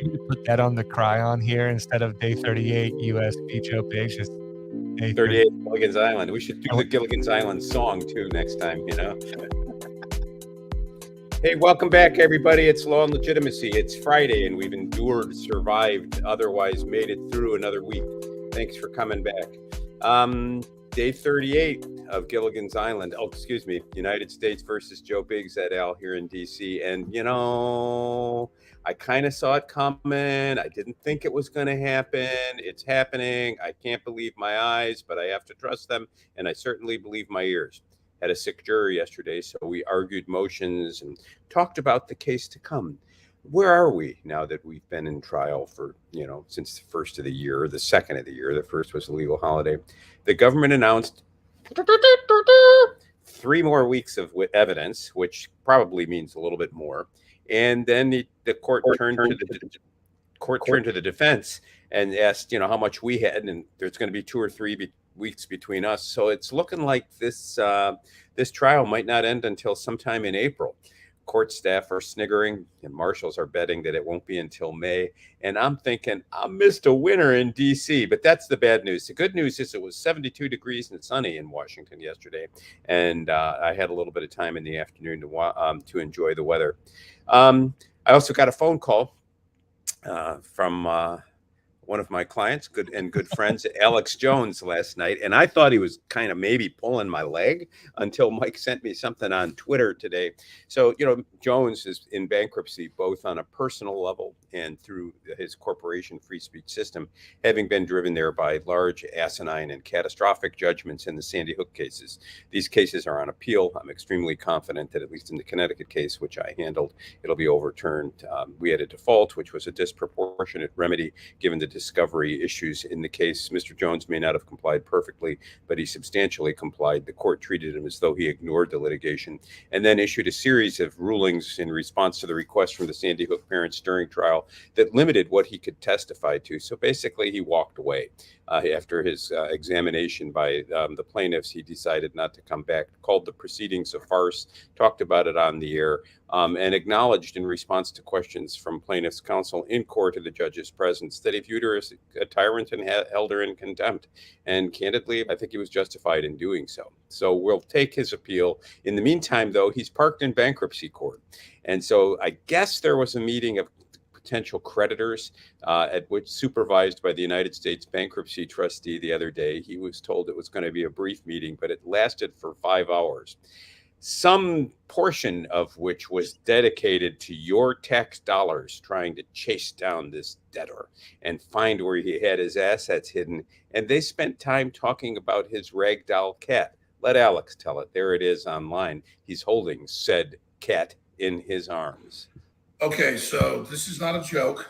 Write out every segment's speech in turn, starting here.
Can you put that on the cryon here instead of day 38 U.S. v. Joe Biggs? Just day 38 Gilligan's Island. We should do the Gilligan's Island song too next time, you know. Hey, welcome back, everybody. It's Law and Legitimacy. It's Friday, and we've endured, survived, otherwise made it through another week. Thanks for coming back. Day 38 of Gilligan's Island. Oh, excuse me. United States versus Joe Biggs et al. Here in D.C. And, you know, I kind of saw it coming. I didn't think it was going to happen. It's happening. I can't believe my eyes, but I have to trust them. And I certainly believe my ears. Had a sick jury yesterday, so we argued motions and talked about the case to come. Where are we now that we've been in trial for, you know, since the first of the year, the second of the year? The first was a legal holiday. The government announced 3 more weeks of evidence, which probably means a little bit more. And then the court turned to the defense and asked, you know, how much we had, and there's going to be 2 or 3 weeks between us. So it's looking like this trial might not end until sometime in April. Court staff are sniggering and marshals are betting that it won't be until May. And I'm thinking I missed a winner in DC, but that's the bad news. The good news is it was 72 degrees and sunny in Washington yesterday. And I had a little bit of time in the afternoon to enjoy the weather. I also got a phone call from one of my clients, good friends, Alex Jones, last night. And I thought he was kind of maybe pulling my leg until Mike sent me something on Twitter today. So, you know, Jones is in bankruptcy, both on a personal level and through his corporation free speech system, having been driven there by large, asinine, and catastrophic judgments in the Sandy Hook cases. These cases are on appeal. I'm extremely confident that at least in the Connecticut case, which I handled, it'll be overturned. We had a default, which was a disproportionate remedy given the discovery issues in the case. Mr. Jones may not have complied perfectly, but he substantially complied. The court treated him as though he ignored the litigation and then issued a series of rulings in response to the request from the Sandy Hook parents during trial that limited what he could testify to. So basically, he walked away. After his examination by the plaintiffs, he decided not to come back, called the proceedings a farce, talked about it on the air, and acknowledged in response to questions from plaintiffs' counsel in court of the judge's presence that he viewed her as a tyrant and held her in contempt. And candidly, I think he was justified in doing so. So we'll take his appeal. In the meantime, though, he's parked in bankruptcy court. And so I guess there was a meeting of potential creditors at which, supervised by the United States bankruptcy trustee the other day. He was told it was going to be a brief meeting, but it lasted for 5 hours. Some portion of which was dedicated to your tax dollars trying to chase down this debtor and find where he had his assets hidden. And they spent time talking about his ragdoll cat. Let Alex tell it. There it is online. He's holding said cat in his arms. Okay, so this is not a joke.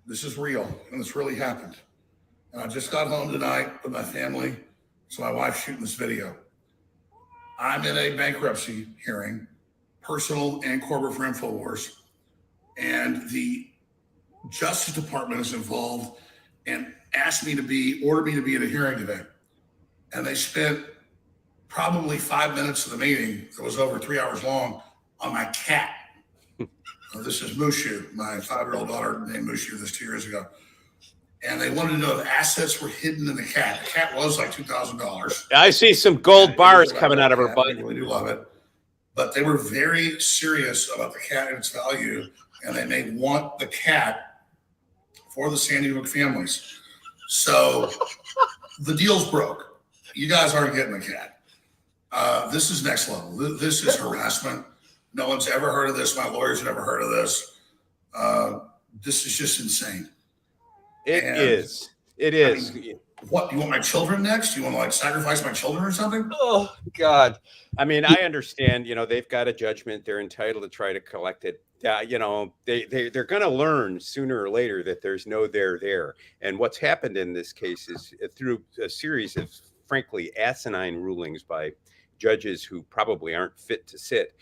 This is real, and this really happened. And I just got home tonight with my family, so my wife's shooting this video. I'm in a bankruptcy hearing, personal and corporate for InfoWars, and the Justice Department is involved and ordered me to be at a hearing today. And they spent probably 5 minutes of the meeting that was over 3 hours long on my cat. This is Mushu, my 5-year-old daughter named Mushu this 2 years ago. And they wanted to know if assets were hidden in the cat. The cat was like $2,000. I see some gold bars coming out of her butt. I really do love it. But they were very serious about the cat and its value. And they may want the cat for the Sandy Hook families. So the deal's broke. You guys aren't getting the cat. This is next level. This is harassment. No one's ever heard of this. My lawyers never heard of this. This is just insane. It is. I mean, what, you want my children next? You want to like sacrifice my children or something? Oh, God. I mean, I understand, you know, they've got a judgment. They're entitled to try to collect it. You know, they're going to learn sooner or later that there's no there. And what's happened in this case is through a series of, frankly, asinine rulings by judges who probably aren't fit to sit.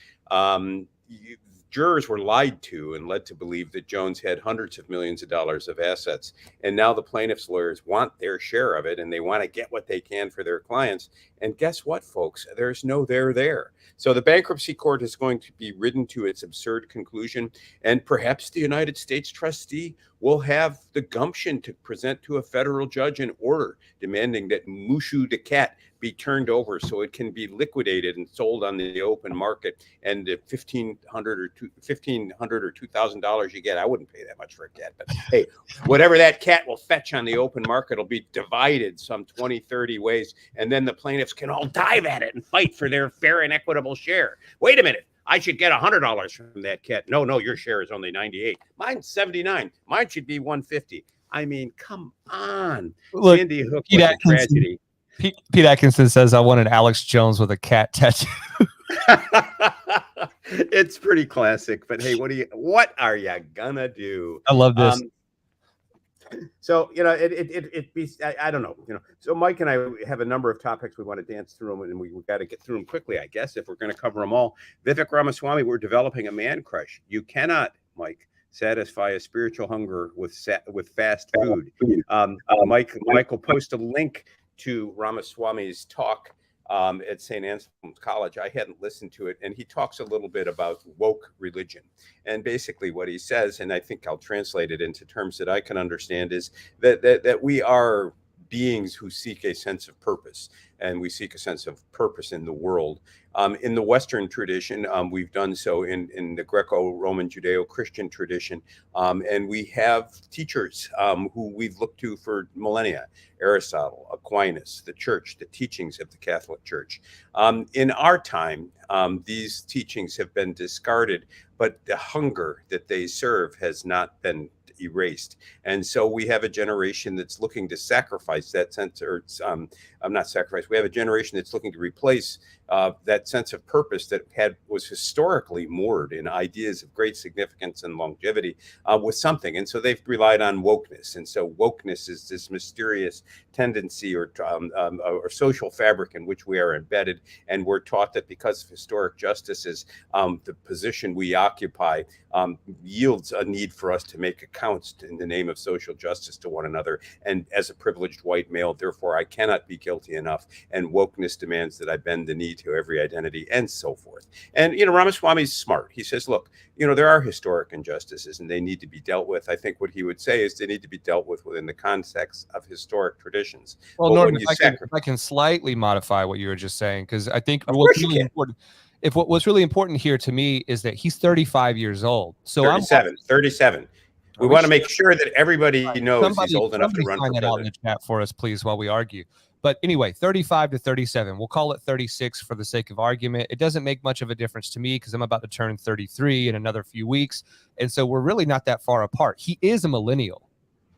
jurors were lied to and led to believe that Jones had hundreds of millions of dollars of assets. And now the plaintiff's lawyers want their share of it, and they want to get what they can for their clients. And guess what, folks? There's no there there. So the bankruptcy court is going to be ridden to its absurd conclusion. And perhaps the United States trustee will have the gumption to present to a federal judge an order demanding that Mushu the cat be turned over so it can be liquidated and sold on the open market. And the $1,500 or $2,000 you get, I wouldn't pay that much for a cat, but hey, whatever that cat will fetch on the open market will be divided some 20, 30 ways, and then the plaintiffs can all dive at it and fight for their fair and equitable share. Wait a minute, I should get $100 from that cat. No, your share is only 98. Mine's 79. Mine should be 150. I mean, come on. Look, Sandy Hook was a tragedy. Pete Atkinson says, I wanted Alex Jones with a cat tattoo. It's pretty classic, but hey, what are you gonna do? I love this. So, I don't know, so Mike and I have a number of topics we want to dance through them, and we got to get through them quickly, I guess, if we're going to cover them all. Vivek Ramaswamy, we're developing a man crush. You cannot, Mike, satisfy a spiritual hunger with fast food. Mike will post a link to Ramaswamy's talk at St. Anselm's College. I hadn't listened to it, and he talks a little bit about woke religion. And basically what he says, and I think I'll translate it into terms that I can understand, is that we are beings who seek a sense of purpose, and we seek a sense of purpose in the world. In the Western tradition, we've done so in the Greco-Roman Judeo-Christian tradition, and we have teachers who we've looked to for millennia: Aristotle, Aquinas, the Church, the teachings of the Catholic Church. In our time, these teachings have been discarded, but the hunger that they serve has not been erased. And so we have a generation that's looking to sacrifice that sense, or not sacrifice. We have a generation that's looking to replace that sense of purpose that was historically moored in ideas of great significance and longevity with something. And so they've relied on wokeness. And so wokeness is this mysterious tendency or social fabric in which we are embedded. And we're taught that because of historic justices, the position we occupy yields a need for us to make accounts in the name of social justice to one another. And as a privileged white male, therefore, I cannot be guilty enough. And wokeness demands that I bend the knee to every identity, and so forth. And, Ramaswamy's smart. He says, look, there are historic injustices and they need to be dealt with. I think what he would say is they need to be dealt with within the context of historic traditions. Well, Norman, if I can slightly modify what you were just saying, because I think what's really important, what's really important here to me is that he's 35 years old. So 37. We want to make sure that everybody knows he's old enough to run for president. Out in the chat for us, please, while we argue. But anyway, 35 to 37. We'll call it 36 for the sake of argument. It doesn't make much of a difference to me because I'm about to turn 33 in another few weeks. And so we're really not that far apart. He is a millennial.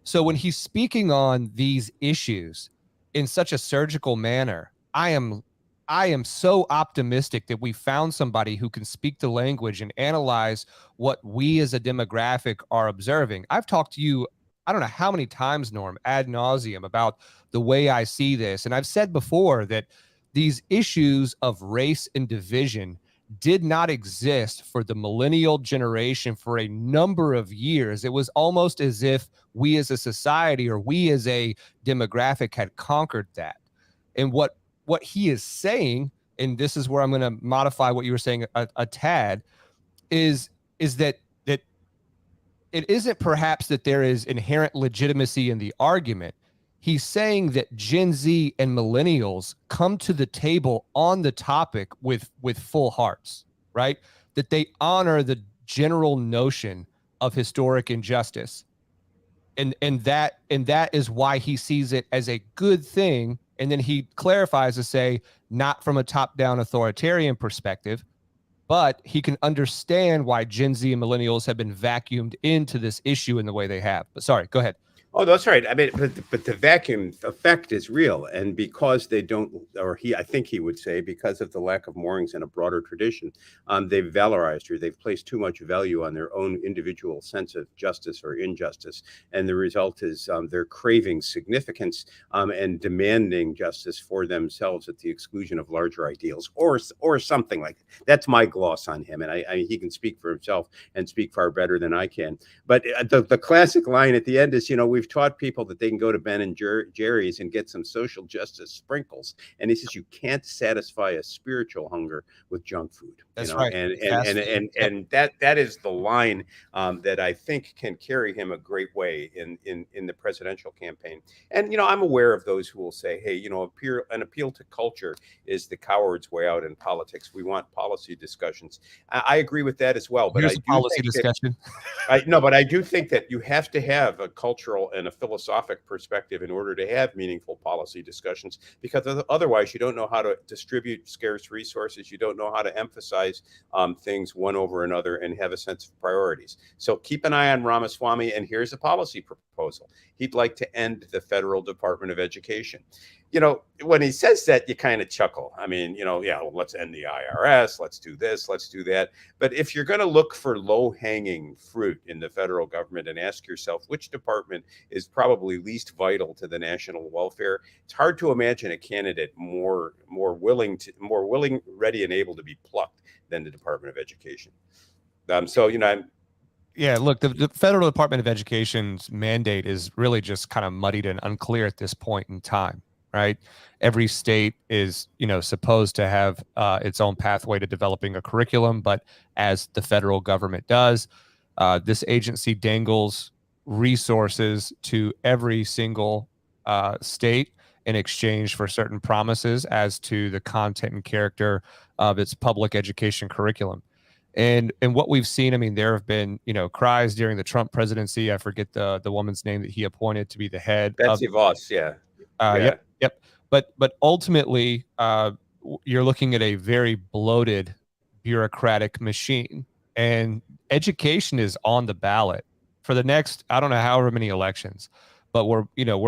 So when he's speaking on these issues in such a surgical manner, I am so optimistic that we found somebody who can speak the language and analyze what we as a demographic are observing. I've talked to you, I don't know how many times, Norm, ad nauseum about the way I see this. And I've said before that these issues of race and division did not exist for the millennial generation for a number of years. It was almost as if we as a society or we as a demographic had conquered that. And what he is saying, and this is where I'm going to modify what you were saying a tad, is that it isn't perhaps that there is inherent legitimacy in the argument. He's saying that Gen Z and millennials come to the table on the topic with full hearts, right? That they honor the general notion of historic injustice. And that is why he sees it as a good thing. And then he clarifies to say, not from a top-down authoritarian perspective, but he can understand why Gen Z and millennials have been vacuumed into this issue in the way they have. But sorry, go ahead. Oh, that's right. I mean, but the vacuum effect is real, and because they don't, or I think he would say, because of the lack of moorings in a broader tradition, they've valorized, or they've placed too much value on their own individual sense of justice or injustice, and the result is they're craving significance and demanding justice for themselves at the exclusion of larger ideals, or something like that. That's my gloss on him, and he can speak for himself and speak far better than I can. But the classic line at the end is, we've taught people that they can go to Ben and Jerry's and get some social justice sprinkles. And he says, you can't satisfy a spiritual hunger with junk food. That's right. And that is the line that I think can carry him a great way in the presidential campaign. And, I'm aware of those who will say, hey, an appeal to culture is the coward's way out in politics. We want policy discussions. I agree with that as well. But Here's a policy discussion. But I do think that you have to have a cultural and a philosophic perspective in order to have meaningful policy discussions, because otherwise you don't know how to distribute scarce resources. You don't know how to emphasize things one over another and have a sense of priorities. So keep an eye on Ramaswamy. And here's a policy proposal. He'd like to end the federal Department of Education. When he says that, you kind of chuckle. I mean, well, let's end the IRS. Let's do this. Let's do that. But if you're going to look for low-hanging fruit in the federal government and ask yourself which department is probably least vital to the national welfare, it's hard to imagine a candidate more willing, ready, and able to be plucked than the Department of Education. Yeah, look, the Federal Department of Education's mandate is really just kind of muddied and unclear at this point in time. Right. Every state is, supposed to have its own pathway to developing a curriculum. But as the federal government does, this agency dangles resources to every single state in exchange for certain promises as to the content and character of its public education curriculum. And what we've seen, I mean, there have been, cries during the Trump presidency. I forget the woman's name that he appointed to be the head. Betsy Voss. Yeah. Yep. But ultimately, you're looking at a very bloated bureaucratic machine, and education is on the ballot for the next, I don't know, however many elections. But we're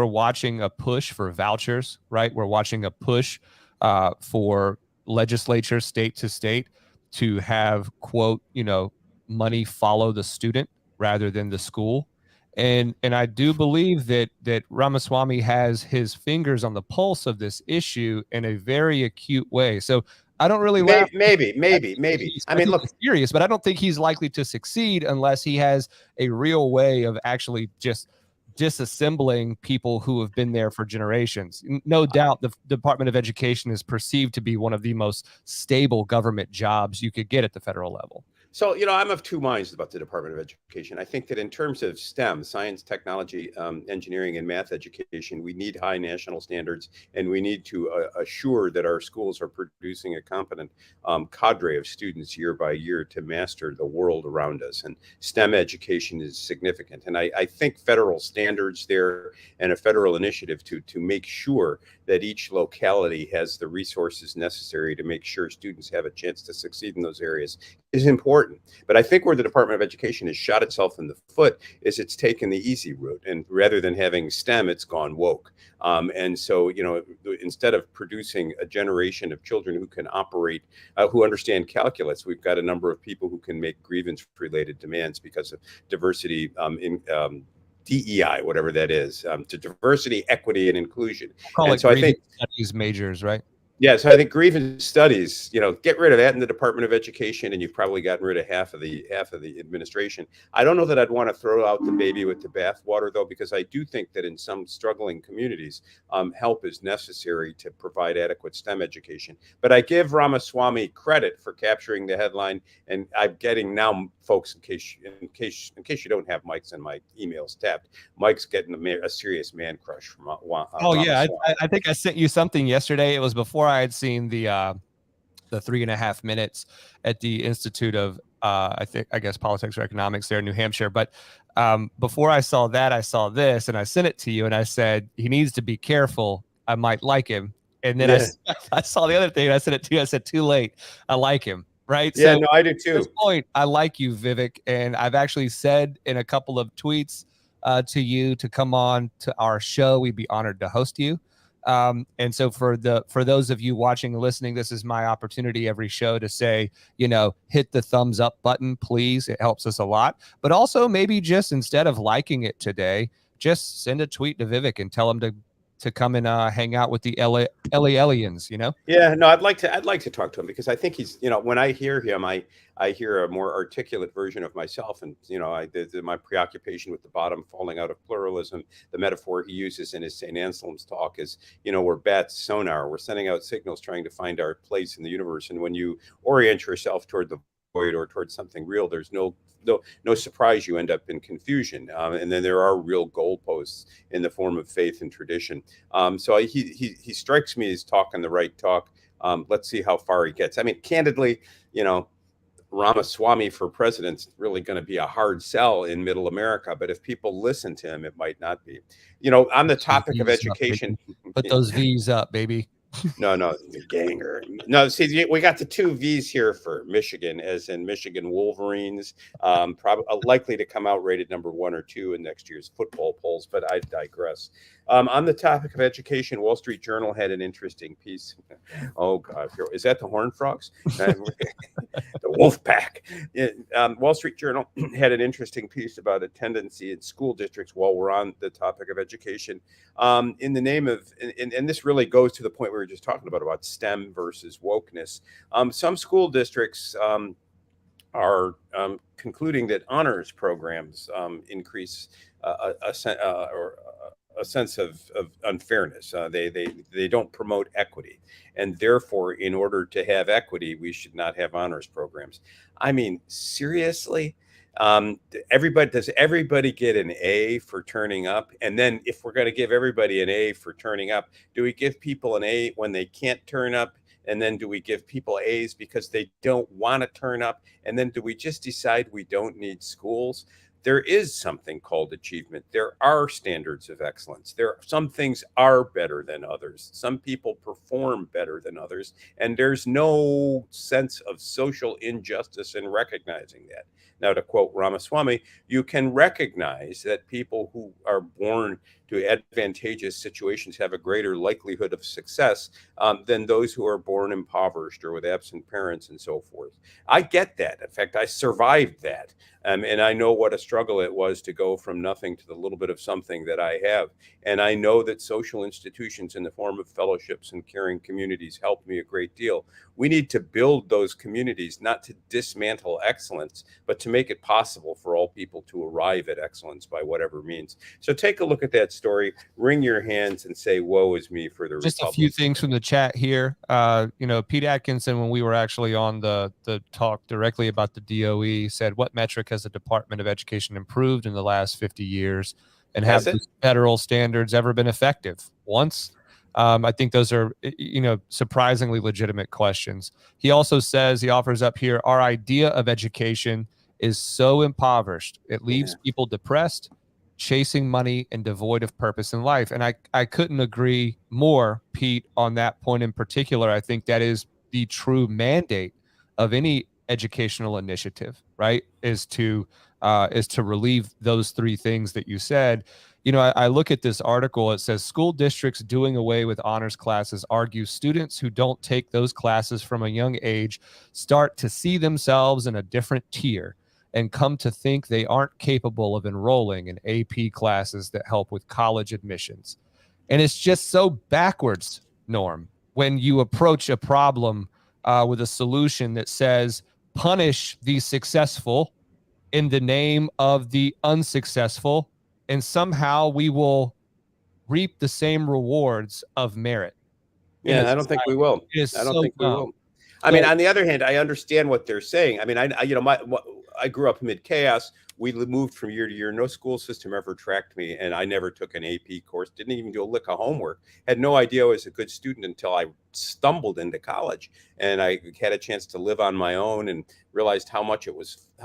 watching a push for vouchers, right? We're watching a push for legislature, state to state, to have, quote, money follow the student rather than the school. And I do believe that Ramaswamy has his fingers on the pulse of this issue in a very acute way. So I don't really laugh. Maybe. I mean, look, serious, but I don't think he's likely to succeed unless he has a real way of actually just disassembling people who have been there for generations. No doubt the Department of Education is perceived to be one of the most stable government jobs you could get at the federal level. So, I'm of two minds about the Department of Education. I think that in terms of STEM, science, technology, engineering, and math education, we need high national standards, and we need to assure that our schools are producing a competent cadre of students year by year to master the world around us. And STEM education is significant. And I think federal standards there and a federal initiative to make sure that each locality has the resources necessary to make sure students have a chance to succeed in those areas is important. But I think where the Department of Education has shot itself in the foot is it's taken the easy route, and rather than having STEM, it's gone woke. And so, instead of producing a generation of children who can operate, who understand calculus, we've got a number of people who can make grievance-related demands because of diversity in DEI, whatever that is, to diversity, equity, and inclusion. Call it so grievance studies majors, right? Yeah, so I think grievance studies, get rid of that in the Department of Education, and you've probably gotten rid of half of the administration. I don't know that I'd want to throw out the baby with the bathwater, though, because I do think that in some struggling communities, help is necessary to provide adequate STEM education. But I give Ramaswamy credit for capturing the headline, and I'm getting now, folks, in case you don't have Mike's and my emails tapped, Mike's getting a serious man crush from Ramaswamy. Yeah, I think I sent you something yesterday. It was before I had seen the 3.5 minutes at the Institute of I guess politics or economics there in New Hampshire. But before I saw that, I saw this, and I sent it to you, and I said he needs to be careful. I might like him. And then I saw the other thing, and I sent it to you. I said, too late. I like him. Right. Yeah, so no, I do too. At this point, I like you, Vivek, and I've actually said in a couple of tweets to you to come on to our show. We'd be honored to host you. And so for those of you watching and listening, this is my opportunity every show to say, hit the thumbs up button, please. It helps us a lot. But also maybe just instead of liking it today, just send a tweet to Vivek and tell him to come and hang out with the LA aliens, Yeah, no, I'd like to talk to him, because I think he's, when I hear him, I hear a more articulate version of myself. And, my preoccupation with the bottom falling out of pluralism, the metaphor he uses in his St. Anselm's talk is, we're bats sonar. We're sending out signals trying to find our place in the universe. And when you orient yourself toward the void or towards something real, there's no surprise you end up in confusion. And then there are real goalposts in the form of faith and tradition. So he strikes me as talking the right talk. Let's see how far he gets. I mean, candidly, Ramaswamy for president's really going to be a hard sell in middle America. But if people listen to him, it might not be. On the topic of education. Put those V's up, baby. No, the ganger. No, see, we got the 2 V's here for Michigan, as in Michigan Wolverines, probably likely to come out rated number 1 or 2 in next year's football polls, but I digress. On the topic of education, Wall Street Journal had an interesting piece. Oh, God. Is that the Horned Frogs? The Wolf Pack. Wall Street Journal had an interesting piece about a tendency in school districts, while we're on the topic of education, in the name of, and this really goes to the point we were just talking about STEM versus wokeness. Some school districts are concluding that honors programs increase a sense of unfairness. They don't promote equity, and therefore, in order to have equity, we should not have honors programs. I mean, seriously. Does everybody get an A for turning up? And then if we're going to give everybody an A for turning up, do we give people an A when they can't turn up? And then do we give people A's because they don't want to turn up? And then do we just decide we don't need schools? There is something called achievement. There are standards of excellence. Some things are better than others. Some people perform better than others. And there's no sense of social injustice in recognizing that. Now, to quote Ramaswamy, you can recognize that people who are born to advantageous situations have a greater likelihood of success than those who are born impoverished or with absent parents and so forth. I get that. In fact, I survived that. And I know what a struggle it was to go from nothing to the little bit of something that I have. And I know that social institutions in the form of fellowships and caring communities helped me a great deal. We need to build those communities, not to dismantle excellence, but to make it possible for all people to arrive at excellence by whatever means. So take a look at that story, wring your hands and say, woe is me for the Just Republicans. A few things from the chat here. Pete Atkinson, when we were actually on the talk directly about the DOE, said, what metric has the Department of Education improved in the last 50 years? And have the federal standards ever been effective? Once? I think those are, surprisingly legitimate questions. He also says, he offers up here, our idea of education is so impoverished. It leaves people depressed, chasing money, and devoid of purpose in life. And I couldn't agree more, Pete, on that point in particular. I think that is the true mandate of any educational initiative, right? Is to relieve those 3 things that you said. I look at this article. It says school districts doing away with honors classes argue students who don't take those classes from a young age start to see themselves in a different tier and come to think they aren't capable of enrolling in AP classes that help with college admissions. And it's just so backwards, Norm, when you approach a problem with a solution that says punish the successful in the name of the unsuccessful, and somehow we will reap the same rewards of merit. Yeah, I don't think we will. I don't think we will. I mean, on the other hand, I understand what they're saying. I mean, I grew up amid chaos. We moved from year to year. No school system ever tracked me, and I never took an AP course. Didn't even do a lick of homework. Had no idea I was a good student until I stumbled into college, and I had a chance to live on my own and realized how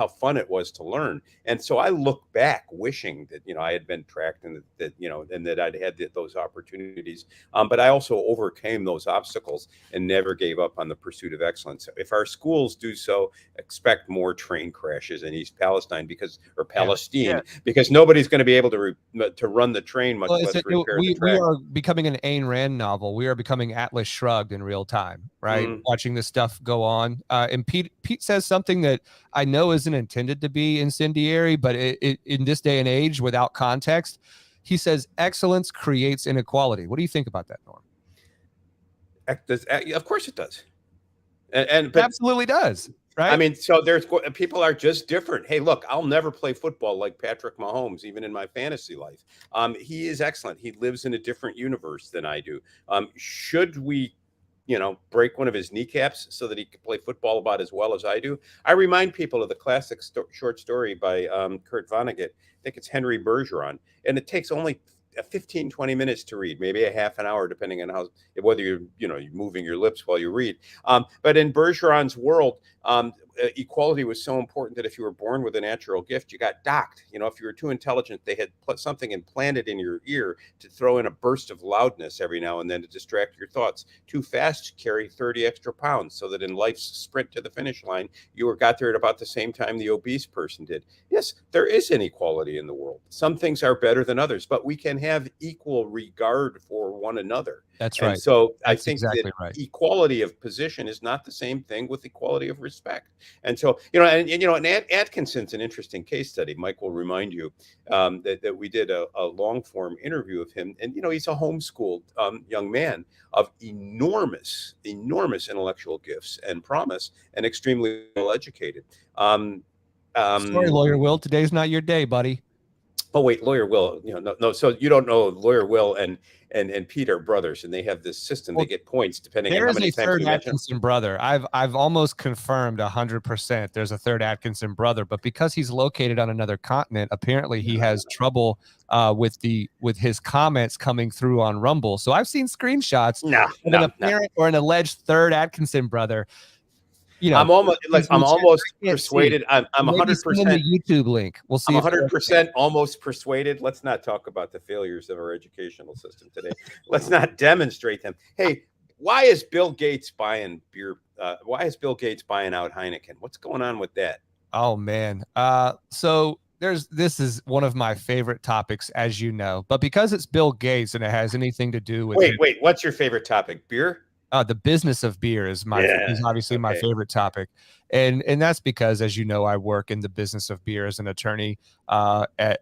fun it was to learn. And so I look back wishing that, I had been tracked and that I'd had those opportunities. But I also overcame those obstacles and never gave up on the pursuit of excellence. If our schools do so, expect more train crashes in East Palestine, because or Palestine, because nobody's going to be able to run the train, much less repair the track. We are becoming an Ayn Rand novel. We are becoming Atlas Shrugged in real time, right? Watching this stuff go on. And Pete says something that I know isn't intended to be incendiary, but in this day and age, without context, he says excellence creates inequality. What do you think about that, Norm? Of course it does. But it absolutely does. Right? I mean, so people are just different. Hey, look, I'll never play football like Patrick Mahomes, even in my fantasy life. He is excellent. He lives in a different universe than I do. Should we, break one of his kneecaps so that he can play football about as well as I do? I remind people of the classic short story by Kurt Vonnegut. I think it's Henry Bergeron, and it takes only 15, 20 minutes to read, maybe a half an hour, depending on whether you're moving your lips while you read. But in Bergeron's world, equality was so important that if you were born with a natural gift, you got docked. If you were too intelligent, they had put something implanted in your ear to throw in a burst of loudness every now and then to distract your thoughts. Too fast to carry 30 extra pounds, so that in life's sprint to the finish line, you got there at about the same time the obese person did. Yes, there is inequality in the world. Some things are better than others, but we can have equal regard for one another. That's right. And so That's I think exactly that right. Equality of position is not the same thing with equality of respect. And so, and Atkinson's an interesting case study. Mike will remind you that we did a long form interview of him. And, he's a homeschooled young man of enormous intellectual gifts and promise, and extremely well educated. Sorry, Lawyer Will, today's not your day, buddy. Oh, wait, Lawyer Will, no. So you don't know Lawyer Will and Pete are brothers, and they have this system. They get points depending on how many times you mention. There is a third Atkinson brother. I've almost confirmed 100% there's a third Atkinson brother, but because he's located on another continent, apparently he has trouble with his comments coming through on Rumble. So I've seen screenshots of an apparent or an alleged third Atkinson brother. I'm almost persuaded. I'm 100%. The YouTube link. We'll see. I'm 100% almost persuaded. Let's not talk about the failures of our educational system today. Let's not demonstrate them. Hey, why is Bill Gates buying beer? Why is Bill Gates buying out Heineken? What's going on with that? Oh man. So this is one of my favorite topics, as you know, but because it's Bill Gates and it has anything to do with wait, what's your favorite topic? Beer? The business of beer is obviously my favorite topic. And that's because, as you know, I work in the business of beer as an attorney at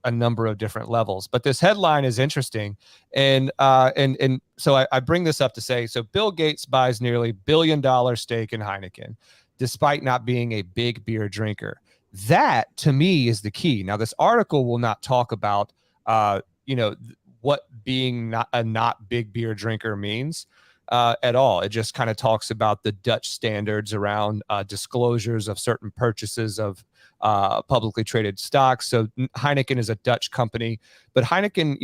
a number of different levels. But this headline is interesting. And so I bring this up to say, so Bill Gates buys nearly $1 billion stake in Heineken, despite not being a big beer drinker. That, to me, is the key. Now, this article will not talk about, what being not big beer drinker means. At all. It just kind of talks about the Dutch standards around disclosures of certain purchases of publicly traded stocks. So Heineken is a Dutch company, but Heineken,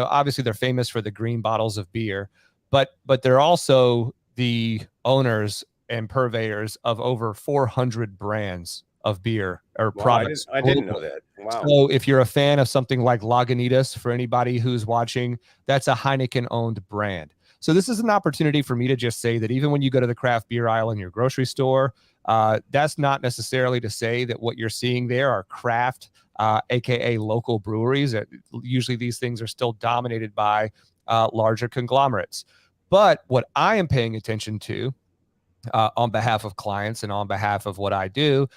obviously they're famous for the green bottles of beer, but they're also the owners and purveyors of over 400 brands of beer or products. I didn't know that. Wow. So if you're a fan of something like Lagunitas, for anybody who's watching, that's a Heineken owned brand. So this is an opportunity for me to just say that even when you go to the craft beer aisle in your grocery store, that's not necessarily to say that what you're seeing there are craft, aka local breweries. Usually these things are still dominated by larger conglomerates. But what I am paying attention to on behalf of clients and on behalf of what I do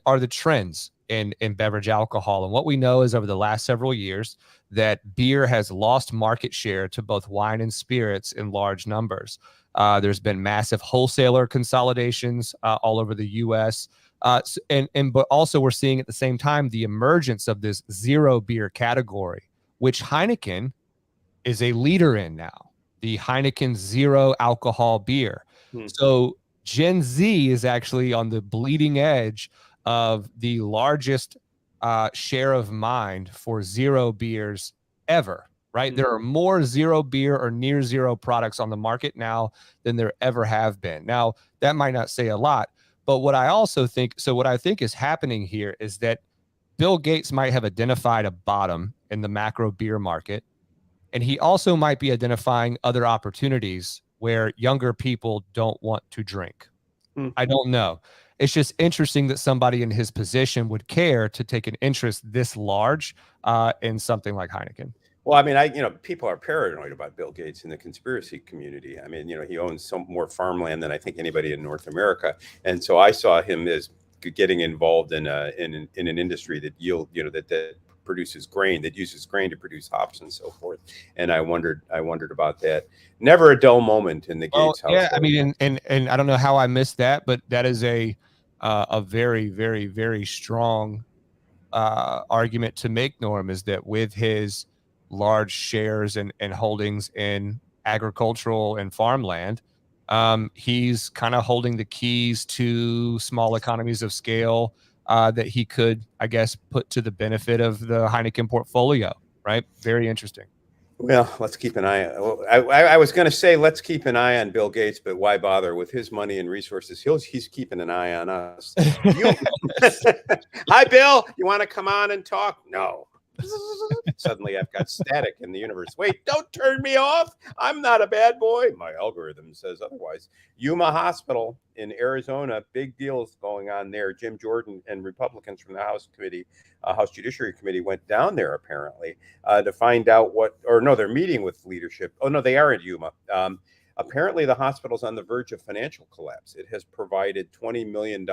are the trends in beverage alcohol. And what we know is over the last several years that beer has lost market share to both wine and spirits in large numbers. There's been massive wholesaler consolidations all over the U.S. But also we're seeing at the same time the emergence of this zero beer category, which Heineken is a leader in now, the Heineken zero alcohol beer. So Gen Z is actually on the bleeding edge of the largest share of mind for zero beers ever, right? There are more zero beer or near zero products on the market now than there ever have been. Now, that might not say a lot, but what I think is happening here is that Bill Gates might have identified a bottom in the macro beer market, and he also might be identifying other opportunities where younger people don't want to drink. I don't know. It's just interesting that somebody in his position would care to take an interest this large in something like Heineken. Well, I mean, people are paranoid about Bill Gates in the conspiracy community. I mean, he owns some more farmland than I think anybody in North America, and so I saw him as getting involved in an industry that that produces grain, that uses grain to produce hops and so forth. And I wondered about that. Never a dull moment in the Gates household. Yeah, I mean, and I don't know how I missed that, but that is a very, very, very strong argument to make, Norm, is that with his large shares and holdings in agricultural and farmland, he's kind of holding the keys to small economies of scale that he could, I guess, put to the benefit of the Heineken portfolio, right? Very interesting. Well, let's keep an eye. I was going to say let's keep an eye on Bill Gates, but why bother? With his money and resources, he's keeping an eye on us. Hi, Bill. You want to come on and talk? No. Suddenly I've got static in the universe. Wait, don't turn me off. I'm not a bad boy. My algorithm says otherwise. Yuma Hospital in Arizona, big deals going on there. Jim Jordan and Republicans from the House Judiciary Committee went down there apparently to find out they're meeting with leadership. Oh, no, they are in Yuma. Apparently, the hospital's on the verge of financial collapse. It has provided $20 million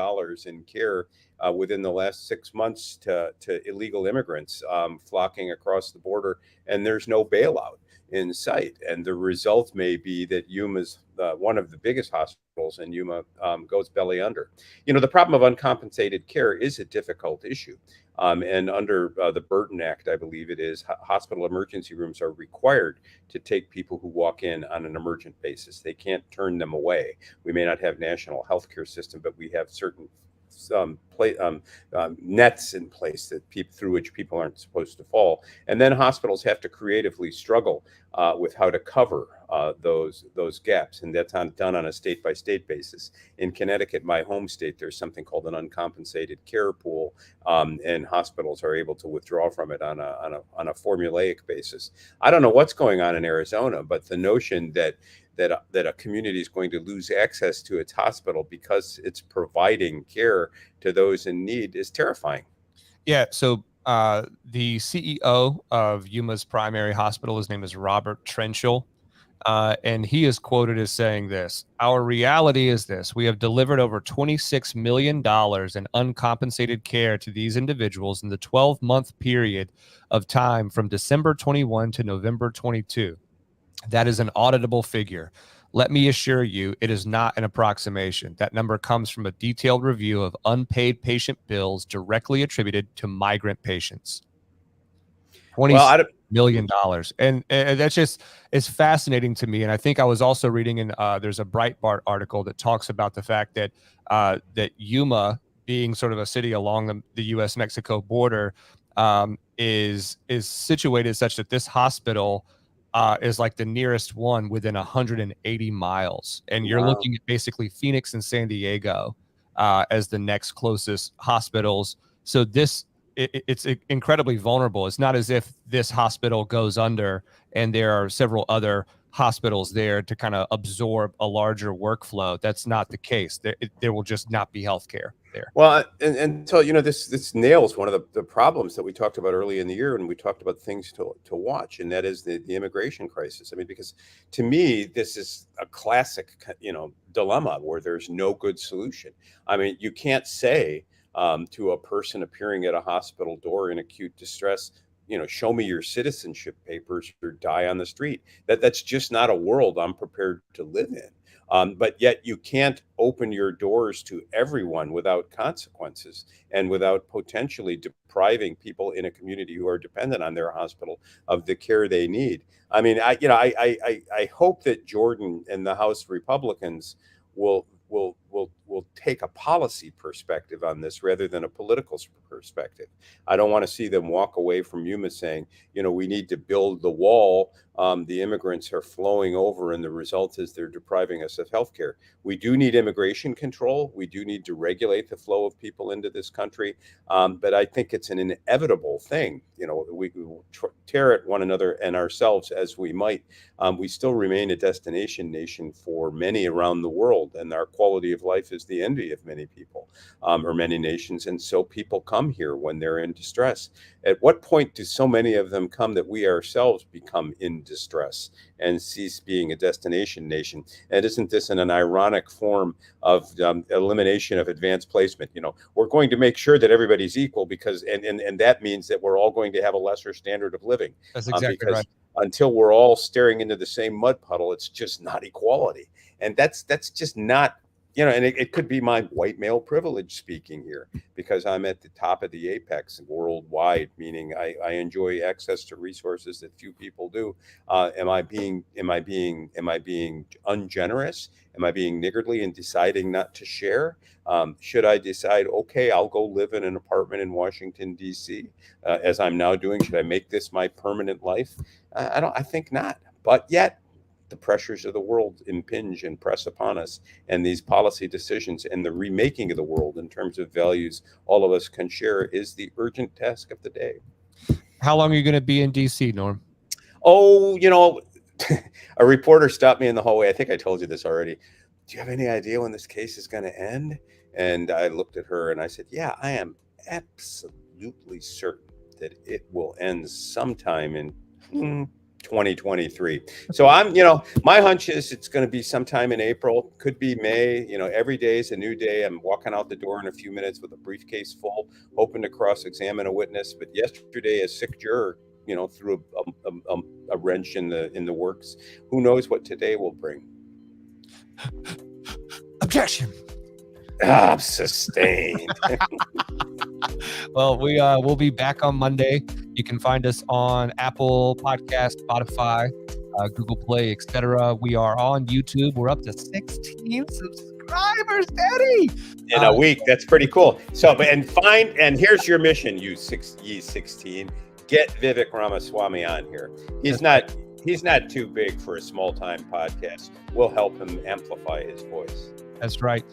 in care within the last 6 months to illegal immigrants flocking across the border, and there's no bailout in sight. And the result may be that Yuma's one of the biggest hospitals in Yuma goes belly under. The problem of uncompensated care is a difficult issue. And under the Burton Act, I believe it is, hospital emergency rooms are required to take people who walk in on an emergent basis. They can't turn them away. We may not have national health care system, but we have certain nets in place through which people aren't supposed to fall. And then hospitals have to creatively struggle with how to cover those gaps. And that's done on a state-by-state basis. In Connecticut, my home state, there's something called an uncompensated care pool, and hospitals are able to withdraw from it on a formulaic basis. I don't know what's going on in Arizona, but the notion that a community is going to lose access to its hospital because it's providing care to those in need is terrifying. Yeah. So the CEO of Yuma's primary hospital, his name is Robert Trenchel, and he is quoted as saying this: "Our reality is this: we have delivered over $26 million in uncompensated care to these individuals in the 12-month period of time from December 21 to November 22. That is an auditable figure. Let me assure you, it is not an approximation. That number comes from a detailed review of unpaid patient bills directly attributed to migrant patients." $26 million. And that's just, it's fascinating to me. And I think I was also reading there's a Breitbart article that talks about the fact that that Yuma, being sort of a city along the U.S.-Mexico border, is situated such that this hospital is like the nearest one within 180 miles. And you're looking at basically Phoenix and San Diego as the next closest hospitals. So it's incredibly vulnerable. It's not as if this hospital goes under and there are several other hospitals there to kind of absorb a larger workflow. That's not the case. There will just not be healthcare there. Well, and so, this nails one of the problems that we talked about early in the year when we talked about things to watch, and that is the immigration crisis. I mean, because to me, this is a classic, dilemma where there's no good solution. I mean, you can't say to a person appearing at a hospital door in acute distress, show me your citizenship papers or die on the street. That's just not a world I'm prepared to live in. But yet you can't open your doors to everyone without consequences and without potentially depriving people in a community who are dependent on their hospital of the care they need. I mean, I hope that Jordan and the House Republicans will take a policy perspective on this rather than a political perspective. I don't want to see them walk away from Yuma saying, we need to build the wall. The immigrants are flowing over, and the result is they're depriving us of health care. We do need immigration control. We do need to regulate the flow of people into this country. But I think it's an inevitable thing. We tear at one another and ourselves as we might. We still remain a destination nation for many around the world, and our quality of of life is the envy of many people, or many nations. And so people come here when they're in distress. At what point do so many of them come that we ourselves become in distress and cease being a destination nation? And isn't this an ironic form of elimination of advanced placement? You know, we're going to make sure that everybody's equal because, and that means that we're all going to have a lesser standard of living. That's exactly because right. Until we're all staring into the same mud puddle, it's just not equality. And that's just not, you know, and it could be my white male privilege speaking here because I'm at the top of the apex worldwide, meaning I enjoy access to resources that few people do. Am I being ungenerous? Am I being niggardly in deciding not to share? Should I decide, okay, I'll go live in an apartment in Washington, D.C., as I'm now doing? Should I make this my permanent life? I think not. But yet, the pressures of the world impinge and press upon us, and these policy decisions and the remaking of the world in terms of values all of us can share is the urgent task of the day. How long are you going to be in D.C., Norm? Oh, you know, a reporter stopped me in the hallway. I think I told you this already. Do you have any idea when this case is going to end? And I looked at her and I said, yeah, I am absolutely certain that it will end sometime in 2023. So I'm, you know, my hunch is it's going to be sometime in April, could be May. You know, every day is a new day. I'm walking out the door in a few minutes with a briefcase full, hoping to cross-examine a witness. But yesterday, a sick juror, you know, threw a wrench in the works. Who knows what today will bring? Objection. Sustained. Well, we'll be back on Monday. You can find us on Apple Podcast, Spotify, Google Play, etc. We are on YouTube. We're up to 16 subscribers, Daddy. In a week. That's pretty cool. So, and here's your mission, you 16. Get Vivek Ramaswamy on here. He's not too big for a small-time podcast. We'll help him amplify his voice. That's right.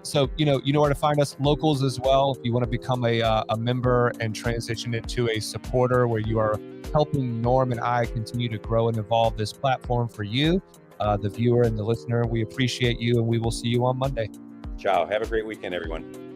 So, you know where to find us, locals as well. If you want to become a member and transition into a supporter where you are helping Norm and I continue to grow and evolve this platform for you, the viewer and the listener, we appreciate you, and we will see you on Monday. Ciao. Have a great weekend, everyone.